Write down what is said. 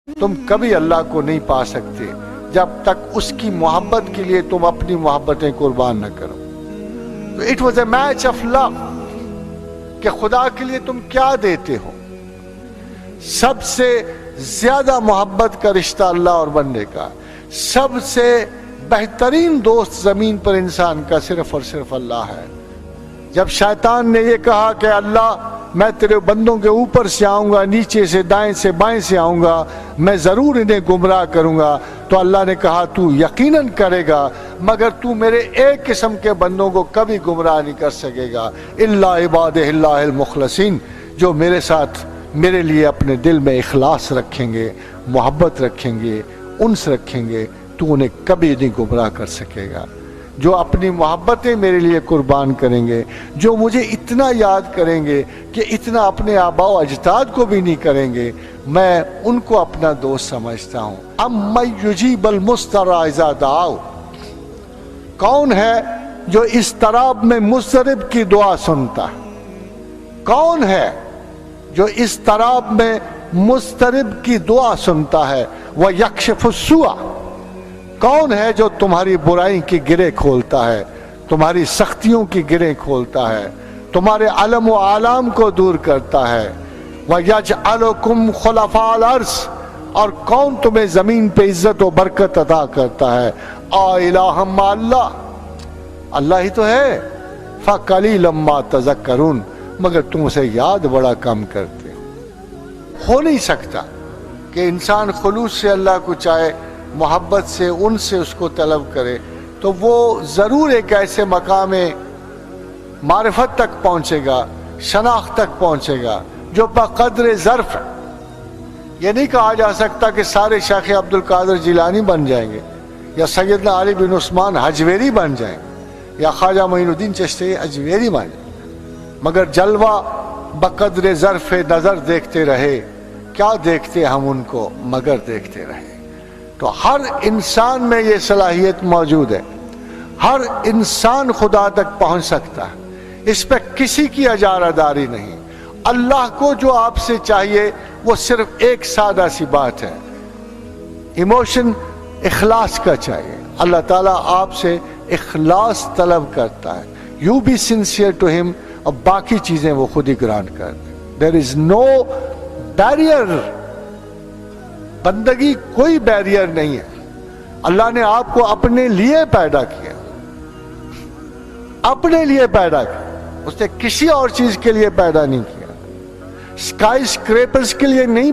تم کبھی اللہ کو نہیں پا سکتے جب تک اس کی محبت کے لیے تم اپنی محبتیں قربان نہ کرو. تو it was a match of love کہ خدا کے لیے تم کیا دیتے ہو. سب سے زیادہ محبت کا رشتہ اللہ اور بندے کا، سب سے بہترین دوست زمین پر انسان کا صرف اور صرف اللہ ہے. جب شیطان نے یہ کہا کہ اللہ میں تیرے بندوں کے اوپر سے آؤں گا، نیچے سے، دائیں سے، بائیں سے آؤں گا، میں ضرور انہیں گمراہ کروں گا، تو اللہ نے کہا تو یقیناً کرے گا، مگر تو میرے ایک قسم کے بندوں کو کبھی گمراہ نہیں کر سکے گا، الا عبادہ اللہ المخلصین، جو میرے ساتھ میرے لیے اپنے دل میں اخلاص رکھیں گے، محبت رکھیں گے، انس رکھیں گے، تو انہیں کبھی نہیں گمراہ کر سکے گا. جو اپنی محبتیں میرے لیے قربان کریں گے، جو مجھے اتنا یاد کریں گے کہ اتنا اپنے آباء و اجداد کو بھی نہیں کریں گے، میں ان کو اپنا دوست سمجھتا ہوں. اَمَّن یُجِیبُ الْمُضْطَرَّ اِذَا دَعَاهُ، کون ہے جو اضطراب میں مضطرب کی دعا سنتا ہے؟ کون ہے جو اضطراب میں مضطرب کی دعا سنتا ہے؟ وَيَكْشِفُ السُّوءَ، کون ہے جو تمہاری برائی کی گرہ کھولتا ہے، تمہاری سختیوں کی گرہ کھولتا ہے، تمہارے علم و آلام کو دور کرتا ہے؟ وَيَجْعَلُكُمْ خُلَفَاءَ الْأَرْضِ، اور کون تمہیں زمین پہ عزت و برکت عطا کرتا ہے؟ الٰہٌ مع اللہ، اللہ ہی تو ہے. فَقَلِيلًا مَا تَذَكَّرُونَ، مگر تم اسے یاد بڑا کم کرتے ہو. نہیں سکتا کہ انسان خلوص سے اللہ کو چاہے، محبت سے ان سے اس کو طلب کرے، تو وہ ضرور ایک ایسے مقام معرفت تک پہنچے گا، شناخت تک پہنچے گا جو بقدر ظرف ہے. یہ نہیں کہا جا سکتا کہ سارے شیخ عبد القادر جیلانی بن جائیں گے، یا سیدنا علی بن عثمان حجویری بن جائیں گے، یا خواجہ معین الدین چشتی حجویری بن جائیں گے، مگر جلوہ بقدر ظرف نظر دیکھتے رہے. کیا دیکھتے ہم ان کو؟ مگر دیکھتے رہے. تو ہر انسان میں یہ صلاحیت موجود ہے، ہر انسان خدا تک پہنچ سکتا ہے، اس پہ کسی کی اجارہ داری نہیں. اللہ کو جو آپ سے چاہیے وہ صرف ایک سادہ سی بات ہے، ایموشن اخلاص کا چاہیے. اللہ تعالیٰ آپ سے اخلاص طلب کرتا ہے. یو بی سنسیئر ٹو ہم، اور باقی چیزیں وہ خود ہی گرانٹ کر دیں. دیر از نو بیریئر، بندگی کوئی بیریئر نہیں ہے. اللہ نے آپ کو اپنے لیے پیدا کیا، اپنے لیے پیدا کیا، اس نے کسی اور چیز کے لیے پیدا نہیں کیا. اسکائی اسکریپرز کے لیے نہیں پیدا